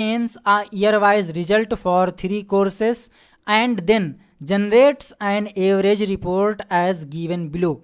obtains a year-wise result for 3 courses and then generates an average report as given below।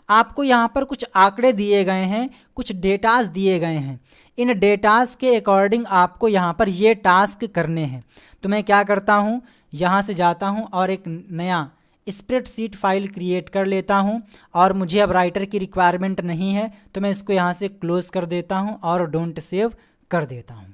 आपको यहाँ पर कुछ आंकड़े दिए गए हैं, कुछ डेटास दिए गए हैं। इन डेटास के अकॉर्डिंग आपको यहाँ पर ये टास्क करने हैं। तो मैं क्या करता हूँ, यहाँ से जाता हूँ और एक नया स्प्रेडशीट फाइल क्रिएट कर लेता हूँ। और मुझे अब राइटर की रिक्वायरमेंट नहीं है, तो मैं इसको यहाँ से क्लोज कर देता हूँ और डोंट सेव कर देता हूँ।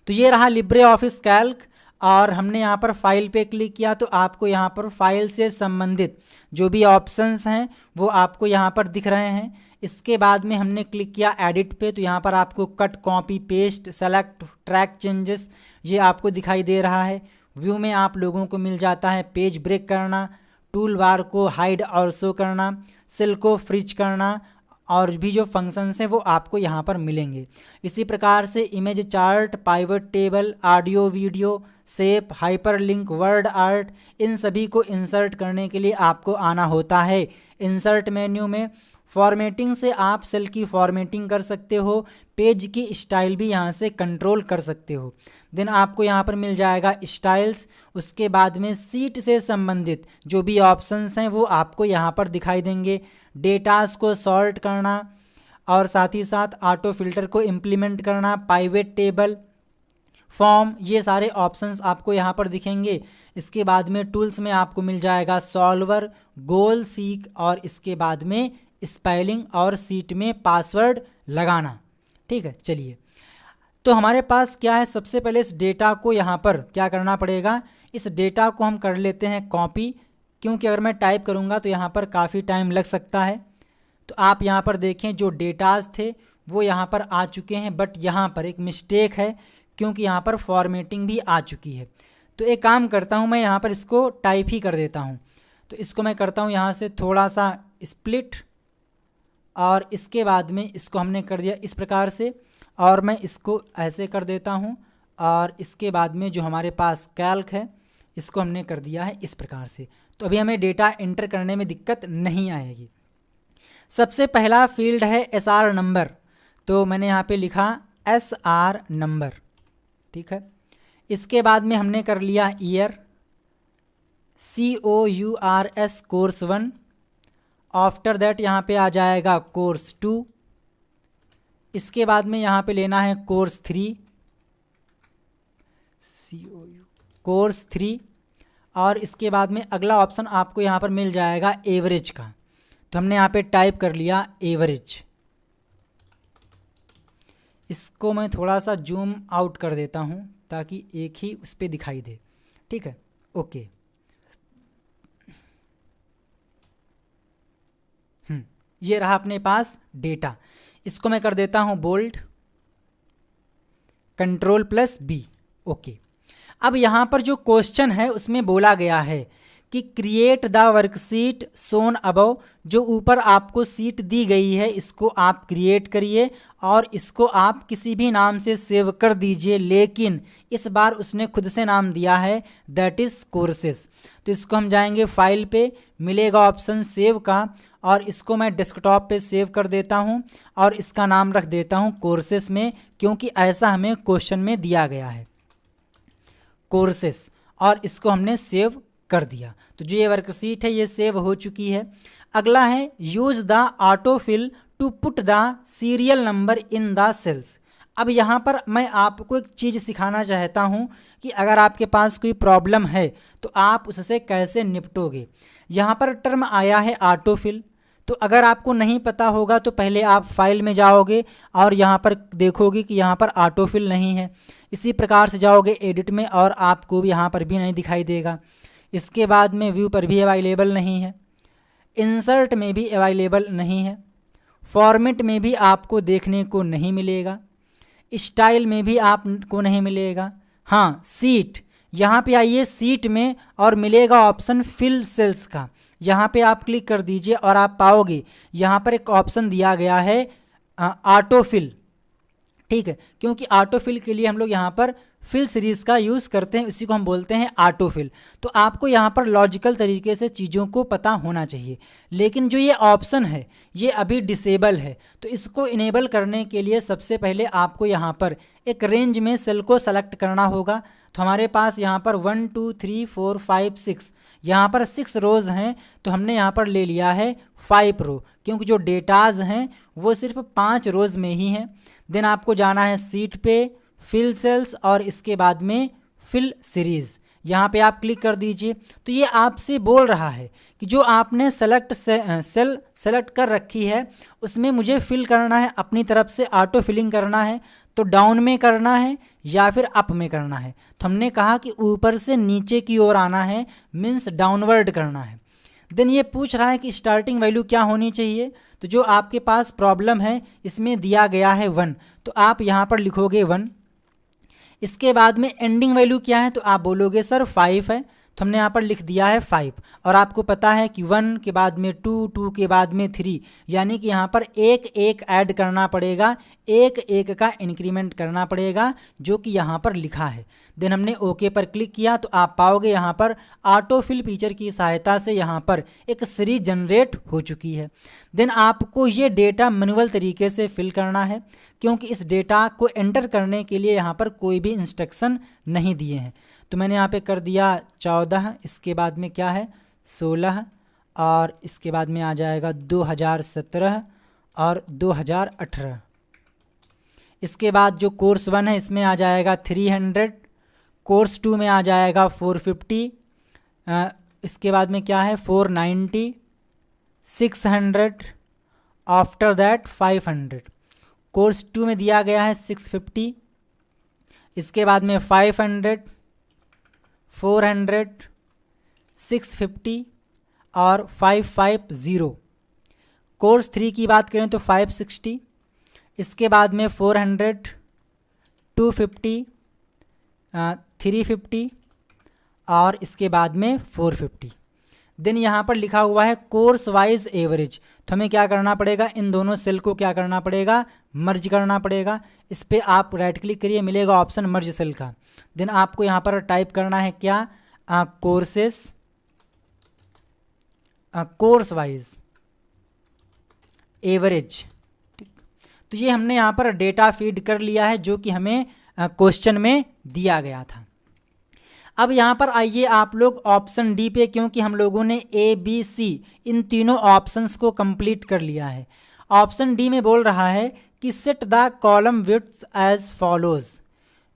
तो ये रहा लिब्रे ऑफिस कैल्क। और हमने यहाँ पर फाइल पे क्लिक किया तो आपको यहाँ पर फाइल से संबंधित जो भी ऑप्शंस हैं वो आपको यहाँ पर दिख रहे हैं। इसके बाद में हमने क्लिक किया एडिट पे, तो यहाँ पर आपको cut, copy, paste, select, track changes ये आपको दिखाई दे रहा है। व्यू में आप लोगों को मिल जाता है पेज ब्रेक करना, टूल बार को हाइड और शो करना, सेल को फ्रीज करना, और भी जो फंक्शंस हैं वो आपको यहाँ पर मिलेंगे। इसी प्रकार से image chart, pivot table, audio video, shape, hyperlink, word art, इन सभी को इंसर्ट करने के लिए आपको आना होता है इंसर्ट मेन्यू में। फॉर्मेटिंग से आप सेल की फॉर्मेटिंग कर सकते हो, पेज की स्टाइल भी यहाँ से कंट्रोल कर सकते हो। देन आपको यहाँ पर मिल जाएगा स्टाइल्स। उसके बाद में सीट से संबंधित जो भी ऑप्शंस हैं वो आपको यहाँ पर दिखाई देंगे। डेटास को सॉर्ट करना और साथ ही साथ ऑटो फिल्टर को इम्प्लीमेंट करना, पाइवेट टेबल, फॉर्म, ये सारे ऑप्शंस आपको यहाँ पर दिखेंगे। इसके बाद में टूल्स में आपको मिल जाएगा सॉल्वर, गोल सीक, और इसके बाद में स्पेलिंग और सीट में पासवर्ड लगाना। ठीक है, चलिए तो हमारे पास क्या है, सबसे पहले इस डेटा को यहाँ पर क्या करना पड़ेगा, इस डेटा को हम कर लेते हैं कॉपी, क्योंकि अगर मैं टाइप करूँगा तो यहाँ पर काफ़ी टाइम लग सकता है। तो आप यहाँ पर देखें जो डेटाज थे वो यहाँ पर आ चुके हैं, बट यहाँ पर एक मिस्टेक है क्योंकि यहाँ पर फॉर्मेटिंग भी आ चुकी है। तो एक काम करता हूँ, मैं यहाँ पर इसको टाइप ही कर देता हूँ। तो इसको मैं करता हूँ यहाँ से थोड़ा सा स्प्लिट, और इसके बाद में इसको हमने कर दिया इस प्रकार से, और मैं इसको ऐसे कर देता हूँ। और इसके बाद में जो हमारे पास कैल्क है इसको हमने कर दिया है इस प्रकार से। तो अभी हमें डेटा एंटर करने में दिक्कत नहीं आएगी। सबसे पहला फील्ड है SR नंबर, तो मैंने यहाँ पे लिखा SR नंबर। ठीक है, इसके बाद में हमने कर लिया year, COURS course 1। After that यहाँ पे आ जाएगा कोर्स 2। इसके बाद में यहाँ पे लेना है कोर्स 3, कोर्स 3। और इसके बाद में अगला ऑप्शन आपको यहाँ पर मिल जाएगा एवरेज का, तो हमने यहाँ पे टाइप कर लिया एवरेज। इसको मैं थोड़ा सा जूम आउट कर देता हूँ ताकि एक ही उस पर दिखाई दे। ठीक है, ओके। ये रहा अपने पास डेटा। इसको मैं कर देता हूँ बोल्ड, Ctrl+B, ओके। अब यहाँ पर जो क्वेश्चन है उसमें बोला गया है कि create the worksheet shown above, जो ऊपर आपको सीट दी गई है इसको आप क्रिएट करिए और इसको आप किसी भी नाम से सेव कर दीजिए, लेकिन इस बार उसने खुद से नाम दिया है, दैट इज़ कोर्सेस। तो इसको हम जाएंगे फाइल पे, मिलेगा ऑप्शन सेव का, और इसको मैं डेस्कटॉप पे सेव कर देता हूँ और इसका नाम रख देता हूँ कोर्सेस में, क्योंकि ऐसा हमें क्वेश्चन में दिया गया है कोर्सेस, और इसको हमने सेव कर दिया। तो जो ये वर्कशीट है ये सेव हो चुकी है। अगला है use the autofill to put the serial number in the cells. अब यहाँ पर मैं आपको एक चीज़ सिखाना चाहता हूँ कि अगर आपके पास कोई प्रॉब्लम है तो आप उससे कैसे निपटोगे। यहाँ पर टर्म आया है ऑटोफिल, तो अगर आपको नहीं पता होगा तो पहले आप फाइल में जाओगे और यहाँ पर देखोगे कि यहाँ पर ऑटोफिल नहीं है। इसी प्रकार से जाओगे एडिट में और आपको भी यहाँ पर भी नहीं दिखाई देगा। इसके बाद में व्यू पर भी अवेलेबल नहीं है, इंसर्ट में भी अवेलेबल नहीं है, फॉर्मेट में भी आपको देखने को नहीं मिलेगा, स्टाइल में भी आपको नहीं मिलेगा। हाँ, सीट, यहाँ पे आइए सीट में और मिलेगा ऑप्शन फिल सेल्स का, यहाँ पे आप क्लिक कर दीजिए और आप पाओगे यहाँ पर एक ऑप्शन दिया गया है ऑटोफिल। ठीक है, क्योंकि ऑटोफिल के लिए हम लोग यहाँ पर फिल सीरीज़ का यूज़ करते हैं, उसी को हम बोलते हैं ऑटो फिल। तो आपको यहाँ पर लॉजिकल तरीके से चीज़ों को पता होना चाहिए। लेकिन जो ये ऑप्शन है ये अभी डिसेबल है, तो इसको इनेबल करने के लिए सबसे पहले आपको यहाँ पर एक रेंज में सेल को सेलेक्ट करना होगा। तो हमारे पास यहाँ पर 1 2 3 4 5 6 यहाँ पर 6 रोज़ हैं, तो हमने यहाँ पर ले लिया है 5 रो, क्योंकि जो डेटाज हैं वो सिर्फ 5 रोज़ में ही हैं। देन आपको जाना है सीट पे, फिल सेल्स और इसके बाद में फिल सीरीज़, यहाँ पे आप क्लिक कर दीजिए। तो ये आपसे बोल रहा है कि जो आपने सेल सेलेक्ट कर रखी है उसमें मुझे फिल करना है, अपनी तरफ से ऑटो फिलिंग करना है, तो डाउन में करना है या फिर अप में करना है। तो हमने कहा कि ऊपर से नीचे की ओर आना है, मीन्स डाउनवर्ड करना है। देन ये पूछ रहा है कि स्टार्टिंग वैल्यू क्या होनी चाहिए, तो जो आपके पास प्रॉब्लम है इसमें दिया गया है 1, तो आप यहाँ पर लिखोगे 1। इसके बाद में एंडिंग वैल्यू क्या है, तो आप बोलोगे सर 5 है, तो हमने यहाँ पर लिख दिया है 5। और आपको पता है कि 1 के बाद में 2, 2 के बाद में 3, यानी कि यहाँ पर एक एक ऐड करना पड़ेगा, एक एक का इंक्रीमेंट करना पड़ेगा, जो कि यहाँ पर लिखा है। देन हमने ओके पर क्लिक किया तो आप पाओगे यहाँ पर ऑटो फिल फीचर की सहायता से यहाँ पर एक सीरीज जनरेट हो चुकी है। देन आपको ये डेटा मैनुअल तरीके से फिल करना है, क्योंकि इस डेटा को एंटर करने के लिए यहाँ पर कोई भी इंस्ट्रक्शन नहीं दिए हैं। तो मैंने यहाँ पे कर दिया 14, इसके बाद में क्या है 16, और इसके बाद में आ जाएगा 2017 और 2018। इसके बाद जो कोर्स 1 है इसमें आ जाएगा 300, कोर्स 2 में आ जाएगा 450, इसके बाद में क्या है 490, 600, आफ्टर दैट 500। कोर्स 2 में दिया गया है 650, इसके बाद में 500, 400, 650 और 550। कोर्स 3 की बात करें तो 560, इसके बाद में 400, 250, 350 और इसके बाद में 450। देन यहाँ पर लिखा हुआ है कोर्स वाइज एवरेज, तो हमें क्या करना पड़ेगा, इन दोनों सेल को क्या करना पड़ेगा, मर्ज करना पड़ेगा। इस पर आप राइट क्लिक करिए, मिलेगा ऑप्शन मर्ज सेल का। देन आपको यहाँ पर टाइप करना है क्या, कोर्सेस कोर्स वाइज एवरेज। तो ये हमने यहाँ पर डेटा फीड कर लिया है जो कि हमें क्वेश्चन में दिया गया था। अब यहाँ पर आइए आप लोग ऑप्शन डी पे, क्योंकि हम लोगों ने ए बी सी इन तीनों ऑप्शंस को कंप्लीट कर लिया है। ऑप्शन डी में बोल रहा है कि set the column width as follows.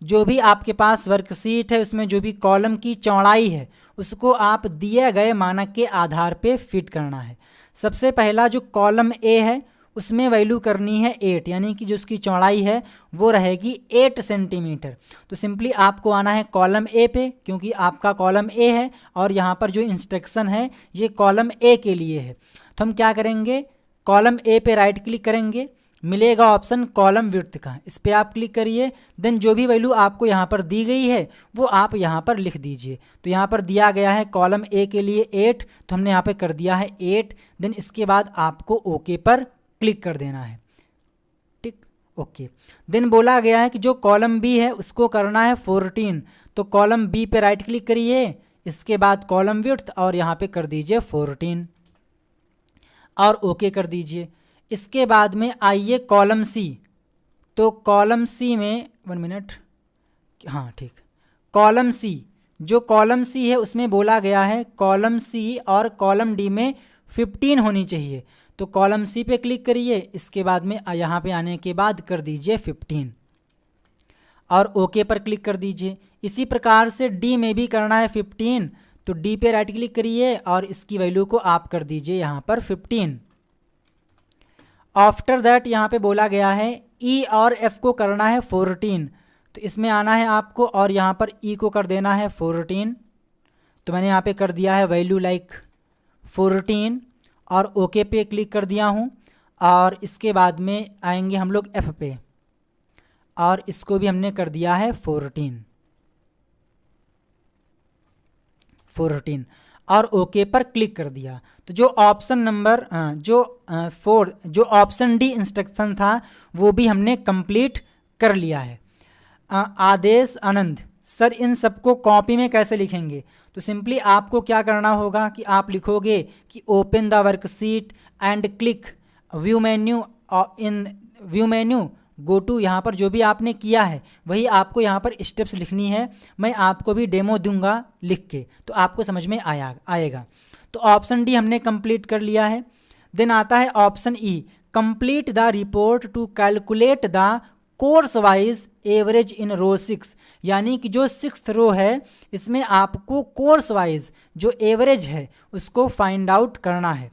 जो भी आपके पास वर्कशीट है उसमें जो भी कॉलम की चौड़ाई है उसको आप दिए गए मानक के आधार पे फिट करना है। सबसे पहला जो कॉलम ए है उसमें वैल्यू करनी है 8, यानी कि जो उसकी चौड़ाई है वो रहेगी 8 सेंटीमीटर। तो सिंपली आपको आना है कॉलम ए पे, क्योंकि आपका कॉलम ए है और यहाँ पर जो इंस्ट्रक्शन है ये कॉलम ए के लिए है। तो हम क्या करेंगे, कॉलम ए पे राइट क्लिक करेंगे, मिलेगा ऑप्शन कॉलम विड्थ का, इस पर आप क्लिक करिए। देन जो भी वैल्यू आपको यहाँ पर दी गई है वो आप यहाँ पर लिख दीजिए। तो यहाँ पर दिया गया है कॉलम ए के लिए 8, तो हमने यहाँ पे कर दिया है 8। देन इसके बाद आपको ओके पर क्लिक कर देना है, ठीक, ओके। देन बोला गया है कि जो कॉलम बी है उसको करना है 14, तो कॉलम बी पे राइट क्लिक करिए, इसके बाद कॉलम विड्थ और यहाँ पे कर दीजिए 14 और ओके कर दीजिए। इसके बाद में आइए कॉलम सी, तो कॉलम सी में 1 मिनट, हाँ ठीक, कॉलम सी, जो कॉलम सी है उसमें बोला गया है कॉलम सी और कॉलम डी में 15 होनी चाहिए। तो कॉलम सी पे क्लिक करिए, इसके बाद में यहाँ पे आने के बाद कर दीजिए 15 और ओके पर क्लिक कर दीजिए। इसी प्रकार से डी में भी करना है 15, तो डी पे राइट क्लिक करिए और इसकी वैल्यू को आप कर दीजिए यहाँ पर 15। आफ्टर दैट यहाँ पे बोला गया है ई और एफ को करना है 14, तो इसमें आना है आपको और यहाँ पर ई को कर देना है 14। तो मैंने यहाँ पे कर दिया है वैल्यू लाइक 14 और ओके पे क्लिक कर दिया हूँ। और इसके बाद में आएंगे हम लोग एफ पे और इसको भी हमने कर दिया है 14 और ओके पर क्लिक कर दिया। तो जो ऑप्शन नंबर जो ऑप्शन डी इंस्ट्रक्शन था वो भी हमने कंप्लीट कर लिया है। आदेश आनंद। सर इन सबको कॉपी में कैसे लिखेंगे? तो सिंपली आपको क्या करना होगा कि आप लिखोगे कि open the worksheet and click view menu, in view menu go to, यहाँ पर जो भी आपने किया है वही आपको यहाँ पर स्टेप्स लिखनी है। मैं आपको भी डेमो दूंगा लिख के, तो आपको समझ में आएगा। तो ऑप्शन डी हमने कंप्लीट कर लिया है। देन आता है option E, complete the report to calculate the course wise average in row 6, यानी कि जो 6th रो है इसमें आपको कोर्स वाइज जो एवरेज है उसको फाइंड आउट करना है।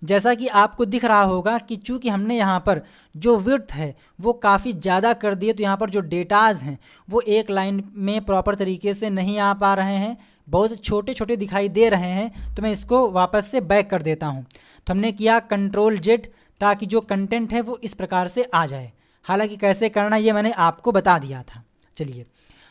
जैसा कि आपको दिख रहा होगा कि चूंकि हमने यहाँ पर जो विड्थ है वो काफ़ी ज़्यादा कर दिए, तो यहाँ पर जो डेटाज हैं वो एक लाइन में प्रॉपर तरीके से नहीं आ पा रहे हैं, बहुत छोटे छोटे दिखाई दे रहे हैं। तो मैं इसको वापस से बैक कर देता हूँ। तो हमने किया Ctrl+Z ताकि जो कंटेंट है वो इस प्रकार से आ जाए। हालांकि कैसे करना ये मैंने आपको बता दिया था। चलिए,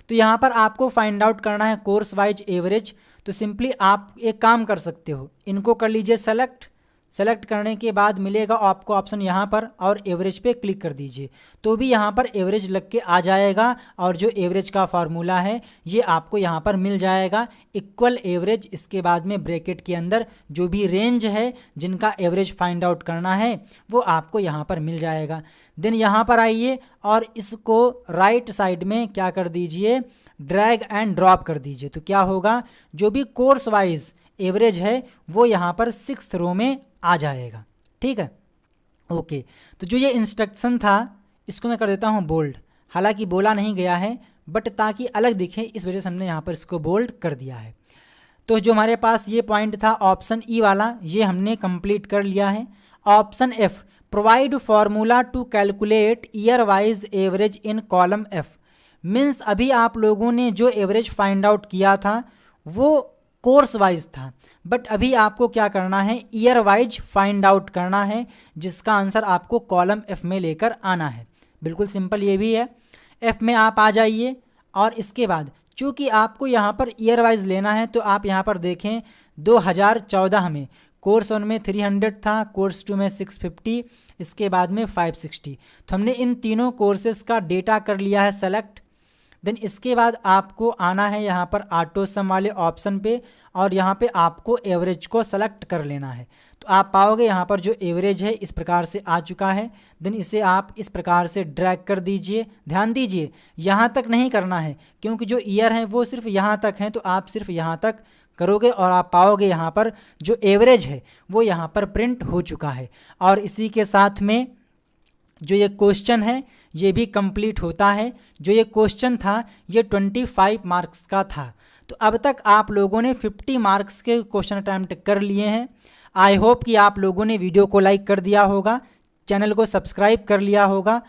तो यहाँ पर आपको फाइंड आउट करना है कोर्स वाइज एवरेज। तो सिंपली आप एक काम कर सकते हो, इनको कर लीजिए सेलेक्ट करने के बाद मिलेगा आपको ऑप्शन यहाँ पर, और एवरेज पे क्लिक कर दीजिए तो भी यहाँ पर एवरेज लग के आ जाएगा। और जो एवरेज का फार्मूला है ये आपको यहाँ पर मिल जाएगा, इक्वल एवरेज, इसके बाद में ब्रैकेट के अंदर जो भी रेंज है जिनका एवरेज फाइंड आउट करना है वो आपको यहाँ पर मिल जाएगा। देन यहाँ पर आइए और इसको राइट साइड में क्या कर दीजिए, ड्रैग एंड ड्रॉप कर दीजिए। तो क्या होगा, जो भी कोर्स वाइज एवरेज है वो यहाँ पर 6th रो में आ जाएगा। ठीक है, ओके। तो जो ये इंस्ट्रक्शन था इसको मैं कर देता हूँ बोल्ड, हालांकि बोला नहीं गया है बट ताकि अलग दिखे इस वजह से हमने यहाँ पर इसको बोल्ड कर दिया है। तो जो हमारे पास ये पॉइंट था ऑप्शन ई वाला, ये हमने कंप्लीट कर लिया है। Option F, provide formula to calculate year wise average in column F, means अभी आप लोगों ने जो एवरेज फाइंड आउट किया था वो कोर्स वाइज था, बट अभी आपको क्या करना है, ईयर वाइज फाइंड आउट करना है, जिसका आंसर आपको कॉलम एफ में लेकर आना है। बिल्कुल सिंपल ये भी है। एफ में आप आ जाइए और इसके बाद चूंकि आपको यहाँ पर ईयर वाइज लेना है तो आप यहाँ पर देखें 2014 में कोर्स 1 में 300 था, कोर्स 2 में 650, इसके बाद में 560। तो हमने इन तीनों कोर्सेज का डेटा कर लिया है सेलेक्ट। देन इसके बाद आपको आना है यहाँ पर ऑटो सम वाले ऑप्शन पे और यहाँ पे आपको एवरेज को सेलेक्ट कर लेना है। तो आप पाओगे यहाँ पर जो एवरेज है इस प्रकार से आ चुका है। देन इसे आप इस प्रकार से ड्रैग कर दीजिए। ध्यान दीजिए यहाँ तक नहीं करना है क्योंकि जो ईयर है वो सिर्फ यहाँ तक है, तो आप सिर्फ यहाँ तक करोगे और आप पाओगे यहाँ पर जो एवरेज है वो यहाँ पर प्रिंट हो चुका है। और इसी के साथ में जो ये क्वेश्चन है ये भी कंप्लीट होता है। जो ये क्वेश्चन था ये 25 मार्क्स का था। तो अब तक आप लोगों ने 50 मार्क्स के क्वेश्चन अटैम्प्ट कर लिए हैं। आई होप कि आप लोगों ने वीडियो को लाइक कर दिया होगा, चैनल को सब्सक्राइब कर लिया होगा।